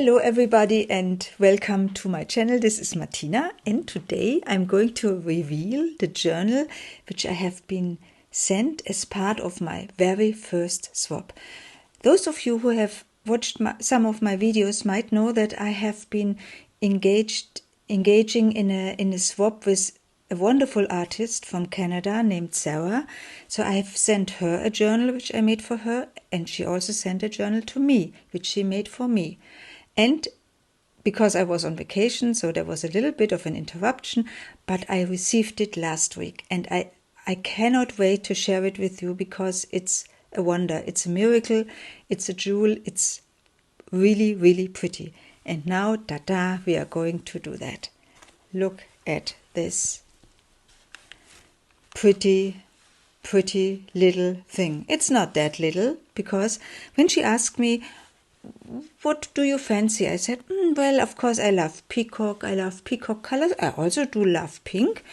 Hello everybody and welcome to my channel. This is Martina and today I'm going to reveal the journal which I have been sent as part of my very first swap. Those of you who have watched some of my videos might know that I have been engaging in a swap with a wonderful artist from Canada named Sari. So I've sent her a journal which I made for her, and she also sent a journal to me which she made for me. And because I was on vacation, so there was a little bit of an interruption, but I received it last week and I cannot wait to share it with you because it's a wonder, it's a miracle, it's a jewel, it's really, really pretty. And now, ta-da, we are going to do that. Look at this pretty little thing. It's not that little, because when she asked me, what do you fancy? I said, well, of course I love peacock colors. I also do love pink.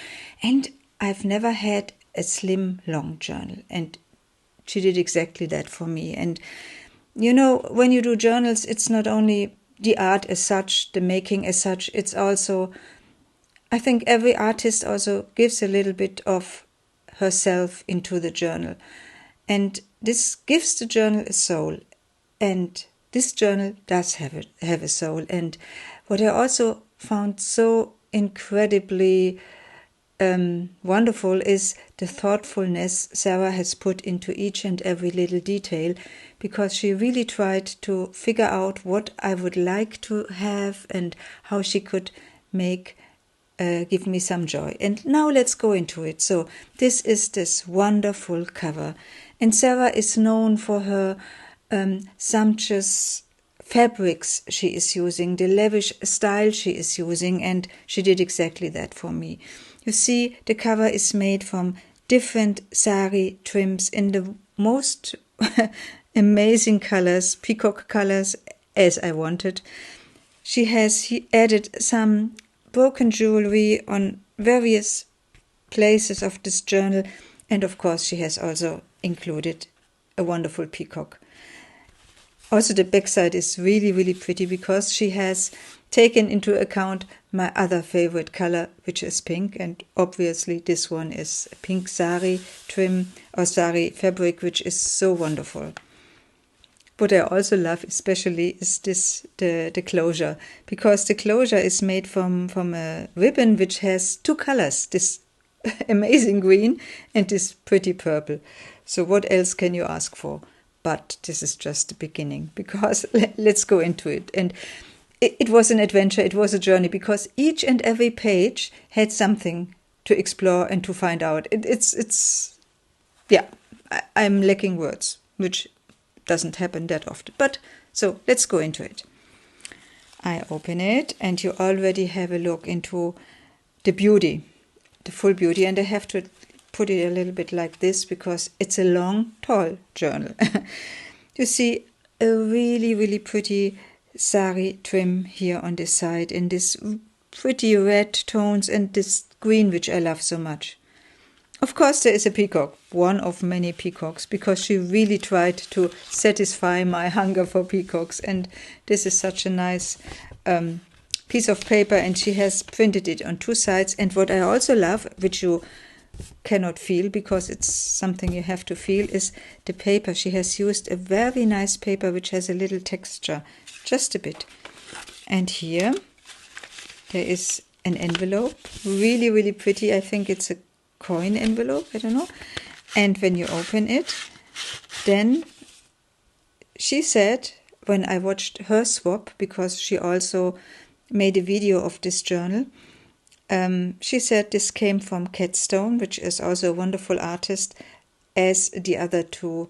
And I've never had a slim long journal. And she did exactly that for me. And you know, when you do journals, it's not only the art as such, the making as such, it's also, I think every artist also gives a little bit of herself into the journal. And this gives the journal a soul. And this journal does have a soul. And what I also found so incredibly wonderful is the thoughtfulness Sari has put into each and every little detail, because she really tried to figure out what I would like to have and how she could give me some joy. And now let's go into it. So this is this wonderful cover, and Sari is known for her sumptuous fabrics she is using, the lavish style she is using, and she did exactly that for me. You see, the cover is made from different sari trims in the most amazing colors, peacock colors, as I wanted. She has added some broken jewelry on various places of this journal, and of course she has also included a wonderful peacock. Also, the backside is really, really pretty because she has taken into account my other favorite color, which is pink, and obviously this one is a pink sari trim or sari fabric, which is so wonderful. What I also love especially is the closure, because the closure is made from a ribbon which has two colors, this amazing green and this pretty purple. So what else can you ask for? But this is just the beginning, because let's go into it. And it was an adventure, it was a journey, because each and every page had something to explore and to find out. I'm lacking words, which doesn't happen that often. But so let's go into it. I open it and you already have a look into the beauty, the full beauty. And I have to put it a little bit like this because it's a long, tall journal. You see a really, really pretty sari trim here on this side in this pretty red tones and this green, which I love so much. Of course, there is a peacock, one of many peacocks, because she really tried to satisfy my hunger for peacocks. And this is such a nice piece of paper, and she has printed it on two sides. And what I also love, which you cannot feel because it's something you have to feel, is the paper. She has used a very nice paper which has a little texture, just a bit. And here there is an envelope, really, really pretty. I think it's a coin envelope, I don't know. And when you open it, then she said, when I watched her swap, because she also made a video of this journal, she said this came from Catstone, which is also a wonderful artist, as the other two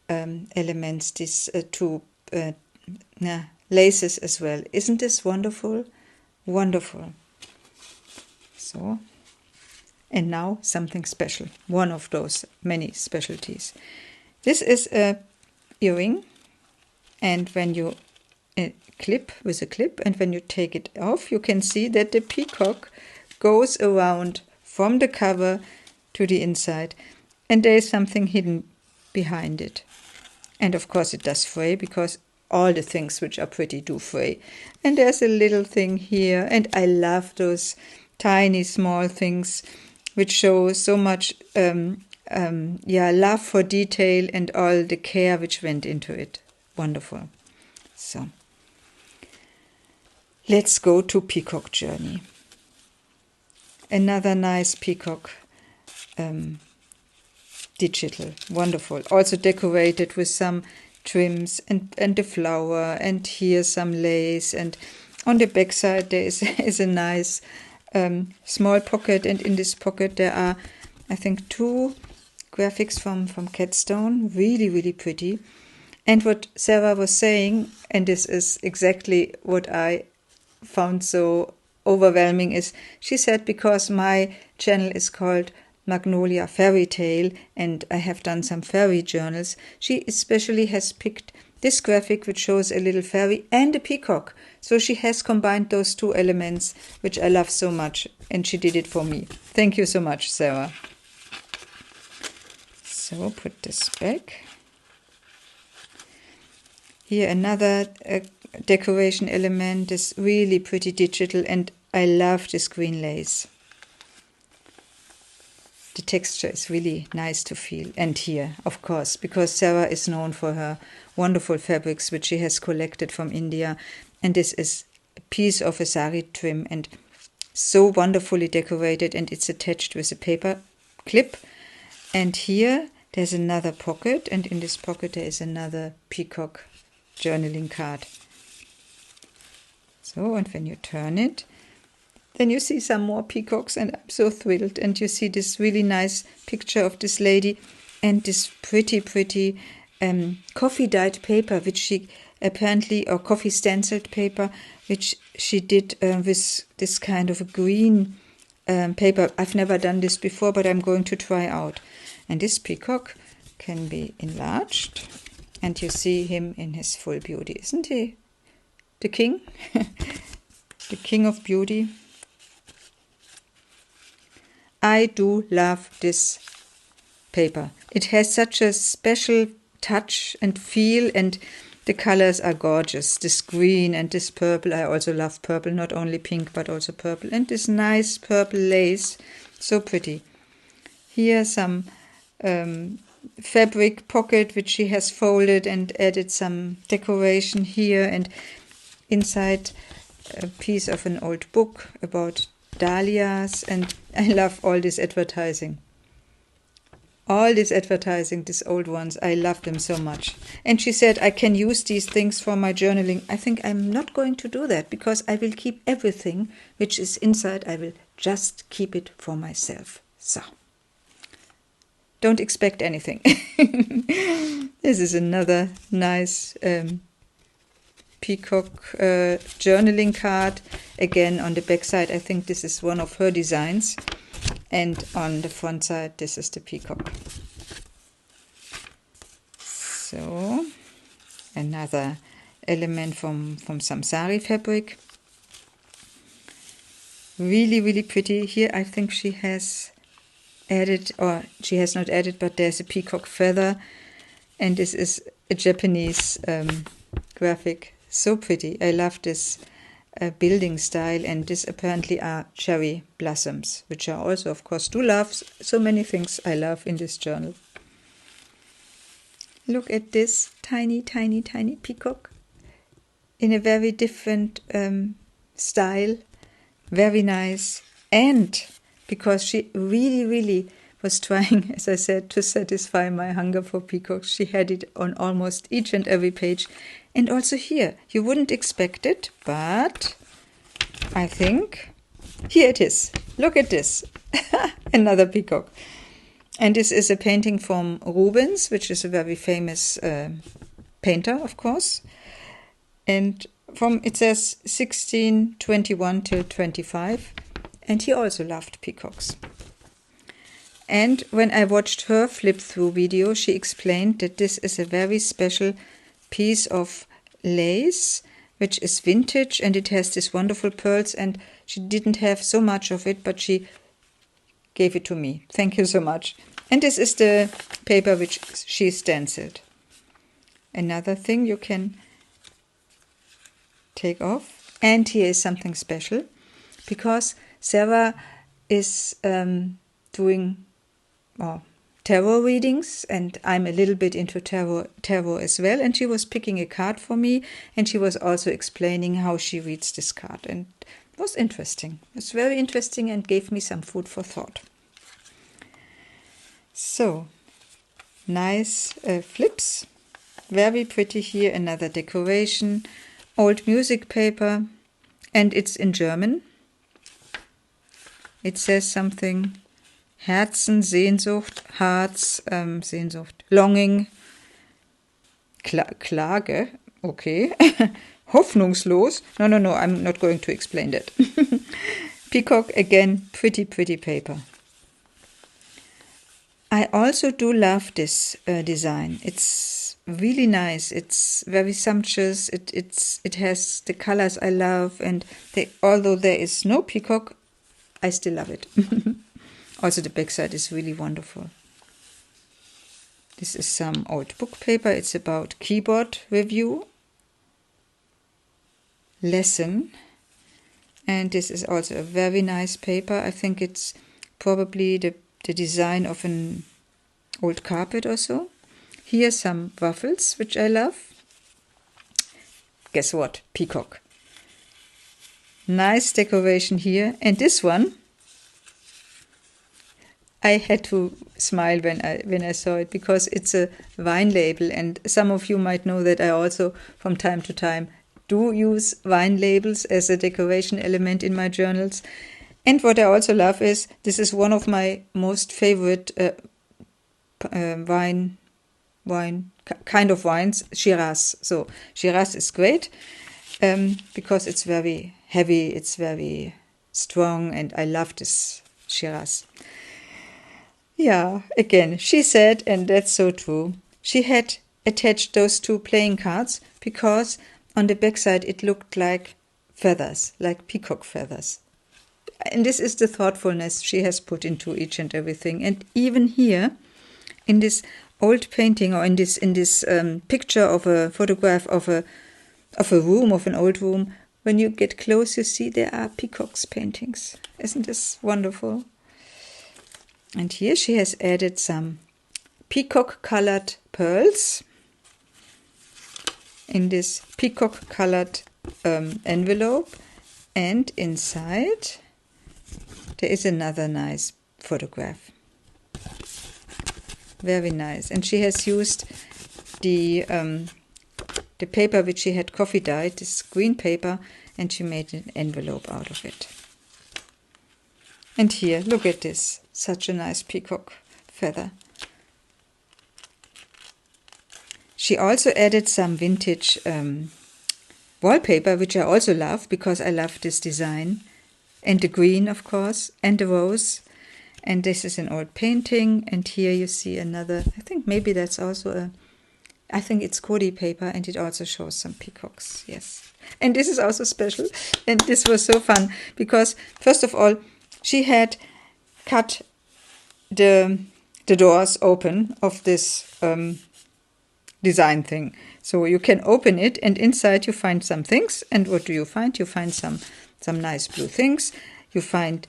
elements, these two laces as well. Isn't this wonderful? Wonderful. So, and now something special, one of those many specialties. This is a earring, and when you clip with a clip, and when you take it off, you can see that the peacock goes around from the cover to the inside, and there is something hidden behind it. And of course it does fray, because all the things which are pretty do fray. And there's a little thing here, and I love those tiny small things which show so much love for detail and all the care which went into it. Wonderful. So let's go to Peacock Journey. Another nice peacock digital. Wonderful. Also decorated with some trims and the flower, and here some lace, and on the back side there is a nice small pocket, and in this pocket there are, I think, 2 graphics from Catstone. Really, really pretty. And what Sarah was saying, and this is exactly what I found so overwhelming, is she said, because my channel is called Magnolia Fairy Tale and I have done some fairy journals, she especially has picked this graphic which shows a little fairy and a peacock. So she has combined those 2 elements, which I love so much, and she did it for me. Thank you so much, Sarah. So put this back. Here another decoration element is really pretty digital, and I love this green lace. The texture is really nice to feel. And here, of course, because Sarah is known for her wonderful fabrics which she has collected from India, and this is a piece of a sari trim and so wonderfully decorated, and it's attached with a paper clip. And here there's another pocket, and in this pocket there is another peacock journaling card. So, and when you turn it, then you see some more peacocks, and I'm so thrilled. And you see this really nice picture of this lady and this pretty coffee dyed paper, which she apparently, or coffee stenciled paper, which she did with this kind of a green paper. I've never done this before, but I'm going to try out. And this peacock can be enlarged, and you see him in his full beauty. Isn't he the king? The king of beauty. I do love this paper. It has such a special touch and feel, and the colors are gorgeous. This green and this purple. I also love purple, not only pink but also purple. And this nice purple lace, so pretty. Here some fabric pocket which she has folded and added some decoration here, and inside a piece of an old book about dahlias. And I love all this advertising. All this advertising, these old ones, I love them so much. And she said I can use these things for my journaling. I think I'm not going to do that, because I will keep everything which is inside. I will just keep it for myself. So don't expect anything. This is another nice peacock journaling card. Again, on the back side, I think this is one of her designs. And on the front side, this is the peacock. So, another element from some sari fabric. Really, really pretty. Here, I think she has added, or she has not added, but there's a peacock feather. And this is a Japanese graphic. So pretty. I love this building style, and this apparently are cherry blossoms, which I also, of course, do love. So many things I love in this journal. Look at this tiny, tiny, tiny peacock in a very different style. Very nice. And because she really, really was trying, as I said, to satisfy my hunger for peacocks, she had it on almost each and every page. And also here, you wouldn't expect it, but I think here it is. Look at this. Another peacock. And this is a painting from Rubens, which is a very famous painter, of course. And it says 1621 till 25. And he also loved peacocks. And when I watched her flip-through video, she explained that this is a very special piece of lace, which is vintage, and it has these wonderful pearls, and she didn't have so much of it, but she gave it to me. Thank you so much. And this is the paper which she stenciled. Another thing you can take off. And here is something special, because Sarah is doing tarot readings, and I'm a little bit into tarot as well, and she was picking a card for me, and she was also explaining how she reads this card, and it was interesting. It was very interesting and gave me some food for thought. So, nice flips, very pretty here, another decoration, old music paper, and it's in German. It says something, Herzen, Sehnsucht, Herz, Sehnsucht, Longing, Klage, okay, Hoffnungslos, no, I'm not going to explain that. Peacock, again, pretty paper. I also do love this design. It's really nice. It's very sumptuous. It has the colors I love, and although there is no peacock, I still love it. Also, the backside is really wonderful. This is some old book paper. It's about keyboard review, lesson, and this is also a very nice paper. I think it's probably the design of an old carpet or so. Here some waffles, which I love. Guess what? Peacock. Nice decoration here. And this one, I had to smile when I saw it, because it's a wine label, and some of you might know that I also from time to time do use wine labels as a decoration element in my journals. And what I also love is, this is one of my most favorite kind of wines, Shiraz. So Shiraz is great because it's very heavy, it's very strong, and I love this Shiraz. Yeah, again, she said, and that's so true, she had attached those two playing cards because on the backside it looked like feathers, like peacock feathers. And this is the thoughtfulness she has put into each and everything. And even here, in this old painting, or in this picture of a photograph of a room, of an old room, when you get close, you see there are peacocks paintings. Isn't this wonderful? And here she has added some peacock-colored pearls in this peacock-colored envelope, and inside there is another nice photograph. Very nice. And she has used the paper which she had coffee dyed, this green paper, and she made an envelope out of it. And here, look at this. Such a nice peacock feather. She also added some vintage wallpaper, which I also love, because I love this design. And the green, of course, and the rose. And this is an old painting. And here you see another, I think maybe that's also I think it's Cody paper, and it also shows some peacocks, yes. And this is also special. And this was so fun, because first of all, she had cut the doors open of this design thing. So you can open it, and inside you find some things. And what do you find? You find some nice blue things. You find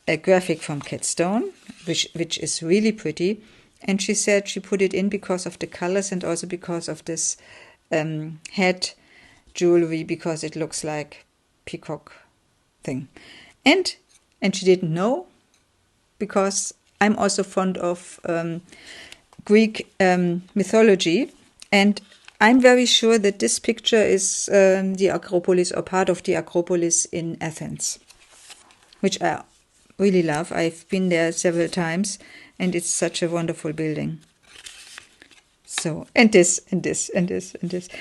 a graphic from Cat Stone, which is really pretty. And she said she put it in because of the colors and also because of this head jewelry, because it looks like peacock thing. And she didn't know, because I'm also fond of Greek mythology, and I'm very sure that this picture is the Acropolis, or part of the Acropolis in Athens, which I really love. I've been there several times, and it's such a wonderful building. So, and this.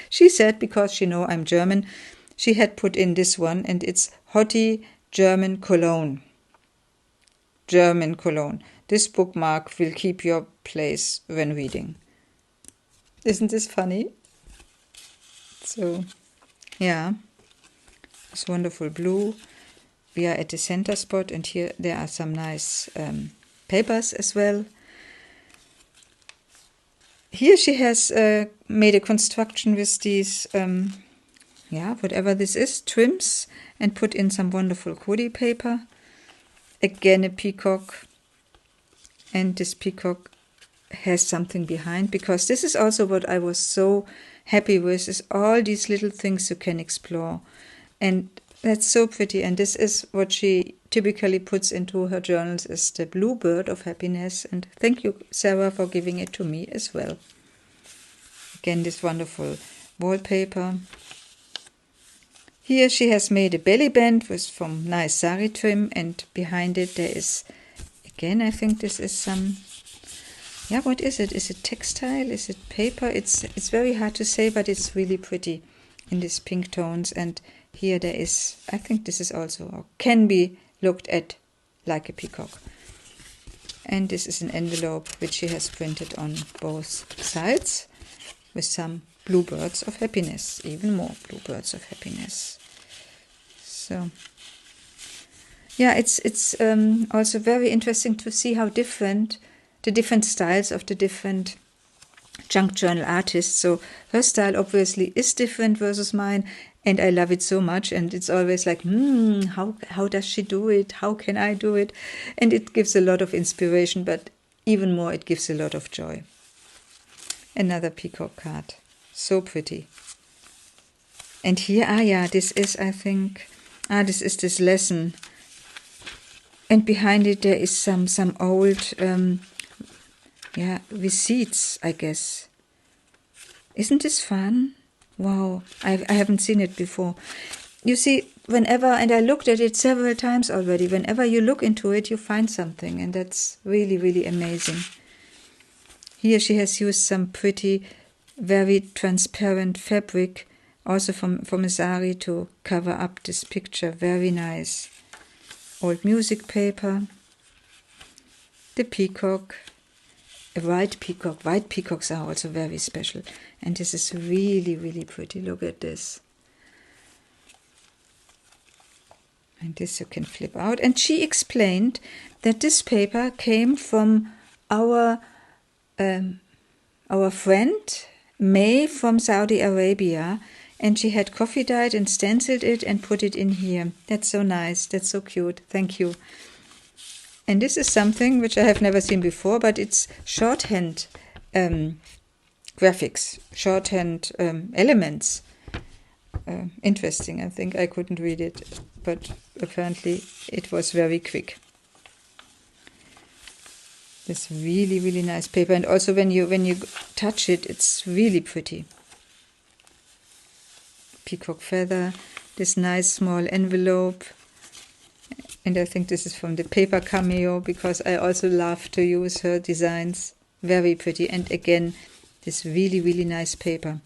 She said, because she know I'm German, she had put in this one, and it's Hotti German Cologne. German Cologne. This bookmark will keep your place when reading. Isn't this funny? So, yeah, it's wonderful blue. We are at the center spot, and here there are some nice papers as well. Here she has made a construction with these yeah, whatever this is, trims and put in some wonderful Kodi paper. Again a peacock, and this peacock has something behind, because this is also what I was so happy with, is all these little things you can explore. And that's so pretty, and this is what she typically puts into her journals, is the blue bird of happiness. And thank you, Sarah, for giving it to me as well. Again, this wonderful wallpaper. Here she has made a belly band with from nice Sari trim, and behind it there is, again, I think this is some, yeah, what is it? Is it textile? Is it paper? It's very hard to say, but it's really pretty in these pink tones. And here there is, I think this is also, or can be looked at like a peacock. And this is an envelope which she has printed on both sides with some bluebirds of happiness, even more bluebirds of happiness. So yeah, it's also very interesting to see how different the different styles of the different junk journal artists. So her style obviously is different versus mine, and I love it so much. And it's always like, how does she do it? How can I do it? And it gives a lot of inspiration, but even more, it gives a lot of joy. Another peacock card, so pretty. And here, this is, I think, this is this lesson. And behind it there is some old, receipts, I guess. Isn't this fun? Wow, I haven't seen it before. You see, whenever, and I looked at it several times already, whenever you look into it, you find something, and that's really, really amazing. Here she has used some pretty, very transparent fabric, also from a Sari, to cover up this picture. Very nice. Old music paper, the peacock, a white peacock. White peacocks are also very special. And this is really, really pretty. Look at this. And this you can flip out. And she explained that this paper came from our friend May from Saudi Arabia. And she had coffee dyed and stenciled it and put it in here. That's so nice. That's so cute. Thank you. And this is something which I have never seen before, but it's shorthand graphics, shorthand elements. Interesting. I think I couldn't read it, but apparently it was very quick. This really, really nice paper. And also when you touch it, it's really pretty. Peacock feather, this nice small envelope, and I think this is from the paper cameo, because I also love to use her designs. Very pretty. And again, this really, really nice paper.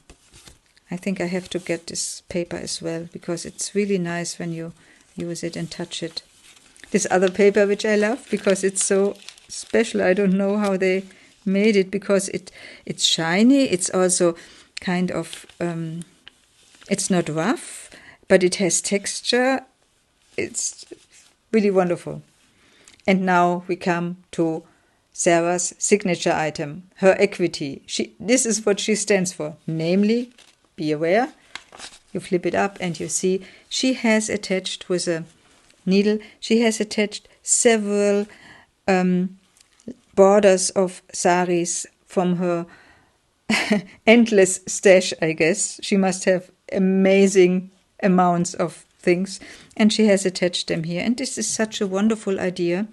I think I have to get this paper as well, because it's really nice when you use it and touch it. This other paper which I love, because it's so special. I don't know how they made it, because it's shiny. It's also kind of it's not rough, but it has texture. It's really wonderful. And now we come to Sarah's signature item, her equity. This is what she stands for, namely, be aware, you flip it up and you see she has attached with a needle, she has attached several borders of saris from her endless stash, I guess. She must have amazing amounts of things, and she has attached them here. And this is such a wonderful idea,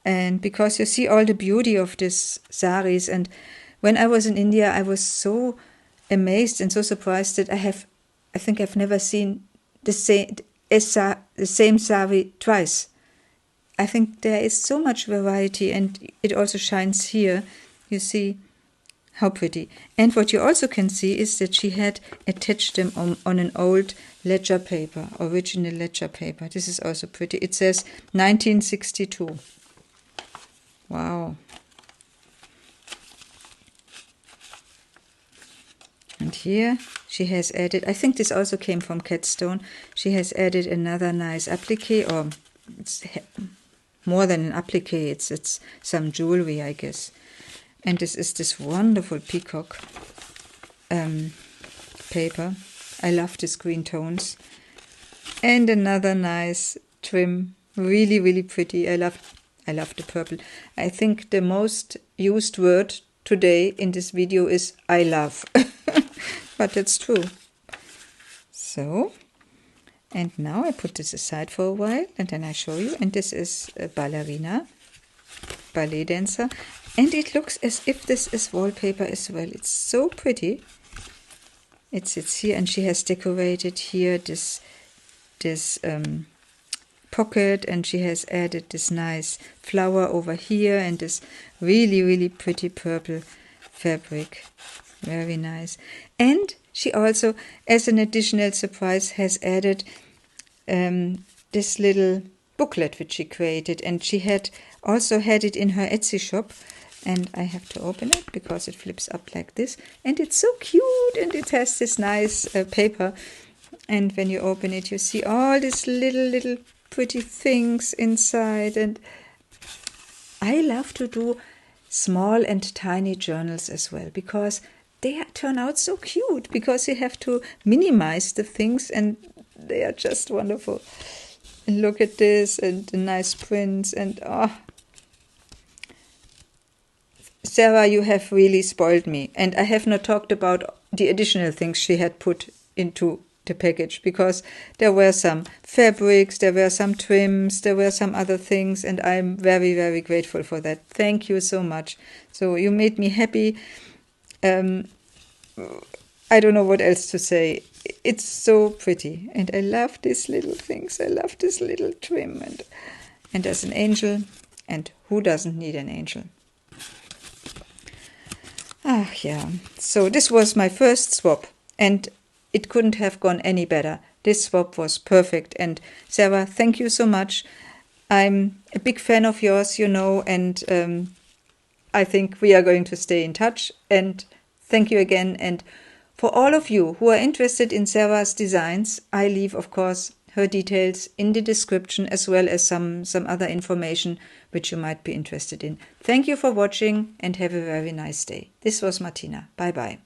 and because you see all the beauty of these saris. And when I was in India, I was so amazed and so surprised that I think I've never seen the same sari twice. I think there is so much variety, and it also shines here. You see how pretty. And what you also can see is that she had attached them on an old ledger paper, original ledger paper. This is also pretty. It says 1962. Wow. And here she has added, I think this also came from Catstone, she has added another nice applique, or it's more than an applique, it's some jewelry, I guess. And this is this wonderful peacock paper. I love these green tones. And another nice trim, really, really pretty. I love the purple. I think the most used word today in this video is I love. But that's true. So, and now I put this aside for a while and then I show you. And this is a ballerina, ballet dancer. And it looks as if this is wallpaper as well. It's so pretty. It sits here and she has decorated here this pocket, and she has added this nice flower over here and this really, really pretty purple fabric. Very nice. And she also, as an additional surprise, has added this little booklet which she created, and she had also had it in her Etsy shop. And I have to open it because it flips up like this, and it's so cute, and it has this nice paper. And when you open it, you see all these little pretty things inside. And I love to do small and tiny journals as well, because they turn out so cute, because you have to minimize the things and they are just wonderful. And look at this, and the nice prints, and Sarah, you have really spoiled me. And I have not talked about the additional things she had put into the package, because there were some fabrics, there were some trims, there were some other things, and I'm very, very grateful for that. Thank you so much. So you made me happy. I don't know what else to say. It's so pretty, and I love these little things. I love this little trim, and there's an angel, and who doesn't need an angel? Yeah, so this was my first swap, and it couldn't have gone any better. This swap was perfect, and Sarah, thank you so much. I'm a big fan of yours, you know, and I think we are going to stay in touch, and thank you again. And for all of you who are interested in Sarah's designs, I leave, of course, her details in the description, as well as some other information which you might be interested in. Thank you for watching and have a very nice day. This was Martina. Bye bye.